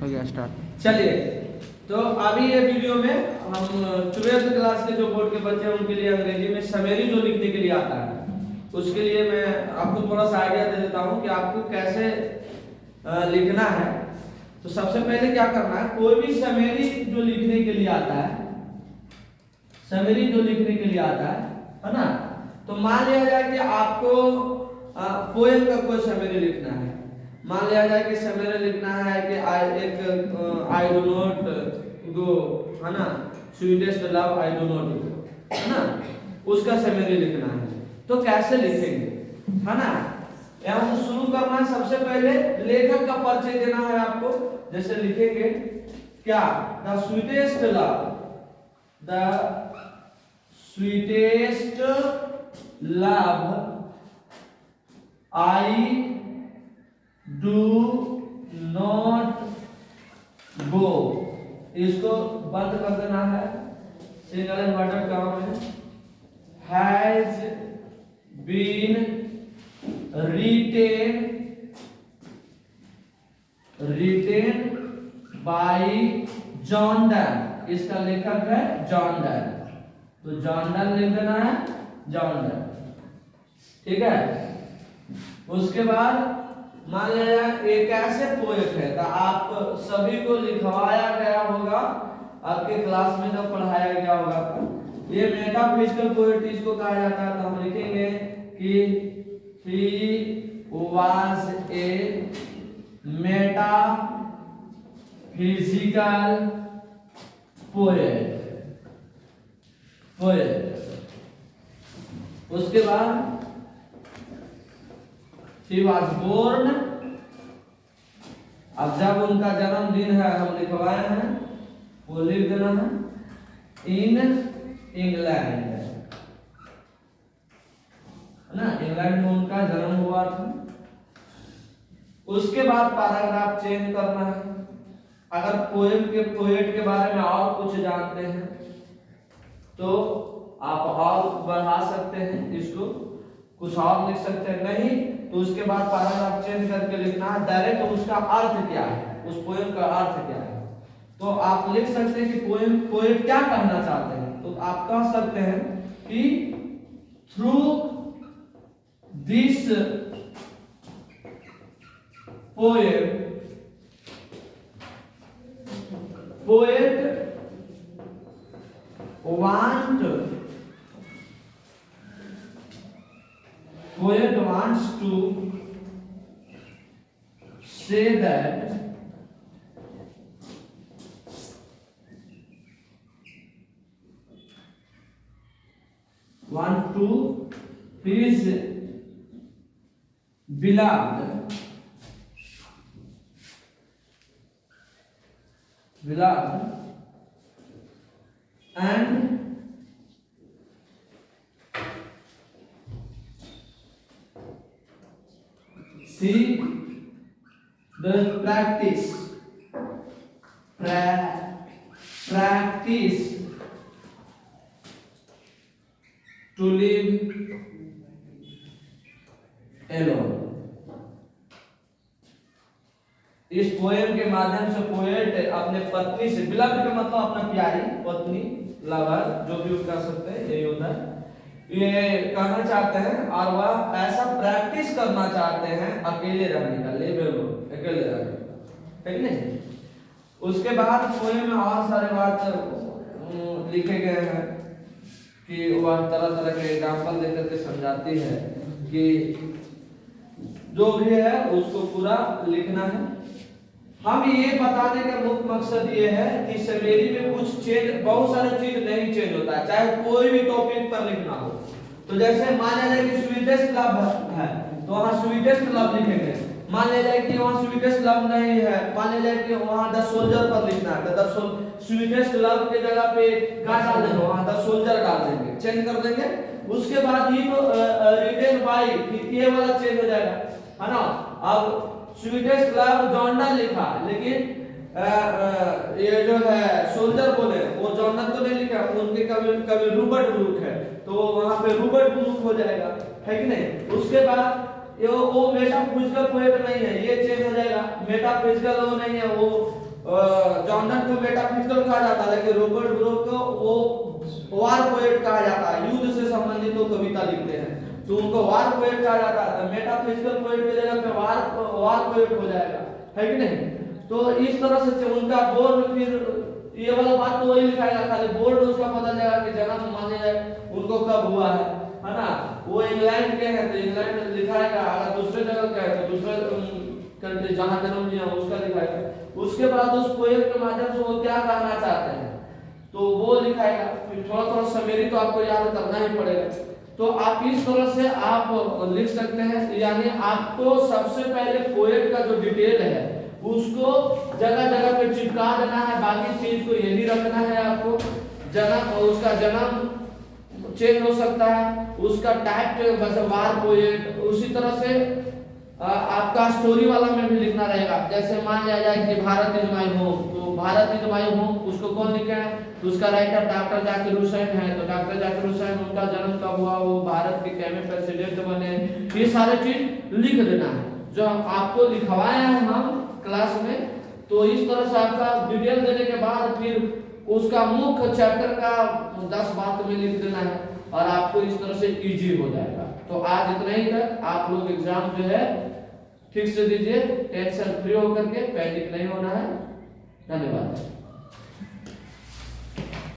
हो गया स्टार्ट। चलिए, तो अभी ये वीडियो में हम 12th क्लास के जो बोर्ड के बच्चे हैं उनके लिए अंग्रेजी में समरी जो लिखने के लिए आता है उसके लिए मैं आपको थोड़ा सा आइडिया दे देता हूँ कि आपको कैसे लिखना है। तो सबसे पहले क्या करना है, कोई भी समरी जो लिखने के लिए आता है, समरी जो लिखने के लिए आता है ना, तो मान लिया जाए कि आपको पोएम का कोई समरी लिखना है। मान लिया जाए कि समरी लिखना है कि आई डू नॉट गो, है ना, sweetest love I do not गो, है ना, उसका समरी लिखना है। तो कैसे लिखेंगे, है ना, यहाँ से शुरू करना है। सबसे पहले लेखक का परिचय देना है आपको। जैसे लिखेंगे क्या, the sweetest love, the sweetest love I do not go, इसको बंद कर देना है, सिंगल इन्वर्टेड कॉमा में, has been written by John Donne, इसका लेखक है जॉन डन, तो जॉन डन लिख देना है, जॉन डन, ठीक है। उसके बाद मान लिया एक ऐसे पोएट है, तो आप सभी को लिखवाया गया होगा, आपके क्लास में जब पढ़ाया गया होगा, ये मेटाफिजिकल पोएट इसको कहा जाता है। तो हम लिखेंगे कि he was a metaphysical poet। उसके बाद he was born, अब जब उनका जन्मदिन है हम लिखवाए हैं, वो लिख देना है, इन इंग्लैंड, ना, इंग्लैंड में उनका जन्म हुआ था। उसके बाद पैराग्राफ चेंज करना है। अगर पोएट के बारे में और कुछ जानते हैं तो आप और बढ़ा सकते हैं, इसको कुछ और लिख सकते हैं, नहीं तो उसके बाद पैराग्राफ चेंज करके लिखना है डायरेक्ट उसका अर्थ क्या है, उस पोएम का अर्थ क्या है। तो आप लिख सकते हैं कि पोएट क्या कहना चाहते हैं, तो आप कह सकते हैं कि through this poet wants to say that his beloved and see the practice to live alone। इस पोएम के माध्यम से पोएट अपने पत्नी से, बिलव्ड का मतलब अपना प्यारी पत्नी, लवर जो भी कर सकते हैं, यही होता है, ये कहना चाहते हैं और वह ऐसा प्रैक्टिस करना चाहते हैं अकेले रहने का, लिव अलोन, अकेले रहने का, ठीक नहीं। उसके बाद पोएम में और सारे बात लिखे गए हैं कि वह तरह तरह के एग्जाम्पल देकर के समझाती है कि जो भी है उसको पूरा लिखना है। हम ये बताने का मुख्य मकसद ये है कि समरी में कुछ चेंज, बहुत सारे चीज नहीं चेंज होता है, चाहे कोई भी टॉपिक पर लिखना हो। तो जैसे मान लिया जाए कि स्वीटेस्ट लव है तो वहाँ स्वीटेस्ट लव लिखेंगे। मान लिया जाए कि वहाँ स्वीटेस्ट लव नहीं है, मान लिया जाए कि वहाँ द सोल्जर पर लिखना है, तो द स्वीटेस्ट लव के जगह पे क्या डाल देंगे, वहाँ द सोल्जर डाल देंगे, चेंज कर देंगे। उसके बाद ही तो रिटेन बाय, ये वाला चेंज हो जाएगा, है ना। अब स्वीटेस्ट लव जॉन डन लिखा, लेकिन ये जो है सोल्जर बोले वो जॉन डन तो नहीं लिखा, उनके कभी रूबर्ट ब्रूक है, तो वहां पे रूबर्ट ब्रूक हो जाएगा, है कि नहीं। उसके बाद ये वो मेटाफिजिकल पोएट नहीं है, ये चेंज हो जाएगा, मेटाफिजिकल वो नहीं है, वो हालांकि रॉबर्ट ब्रूक को वो वार पोएट कहा जाता है, युद्ध से संबंधित वो कविता लिखते हैं तो उनको वार पोएट कहा जाता है। मेटाफिजिकल पोएट की जगह पे वार पोएट हो जाएगा, है कि नहीं। तो इस तरह से उनका बोर्ड, फिर ये वाला बात तो वही लिखाएगा, खाली बोर्ड उसका पता चलेगा कि जन्म माने जाए उनको कब हुआ है ना। वो इंग्लैंड के हैं तो इंग्लैंड लिखाएगा, अगर दूसरे जगह का है तो दूसरे कंट्री जहां जन्म लिया उसका लिखाएगा। उसके बाद उस पोएम के माध्यम से वो क्या कहना चाहते हैं तो वो लिखाएगा। फिर थोड़ा थोड़ा समरी तो आपको याद करना ही पड़ेगा। तो आप इस तरह से आप लिख सकते हैं, यानी आपको सबसे पहले पोएट का जो डिटेल है उसको जगह जगह पे चिपका देना है, बाकी चीज को यही रखना है आपको। जन्म, उसका जन्म चेंज हो सकता है, उसका टाइप वार पोएट, उसी तरह से आपका स्टोरी वाला में भी लिखना रहेगा। जैसे मान लिया जाए कि भारत इज माय होम, तो भारत इज माय होम उसको कौन लिखे है तो उसका राइटर डॉक्टर जाकिर हुसैन है। तो डॉक्टर जाकिर हुसैन, उनका जन्म कब हुआ, वो भारत के कैमे प्रेसिडेंट बने, ये सारे चीज लिख देना है जो आपको लिखवाए हैं हम क्लास में। तो इस तरह से आपका डिटेल देने के बाद फिर उसका मुख्य चैप्टर का 10 बात में लिख देना है और आपको इस तरह से इजी हो जाएगा। तो आज इतना ही तक, आप लोग एग्जाम जो है ठीक से दीजिए, टेंशन फ्री होकर के, पैनिक नहीं होना है। धन्यवाद।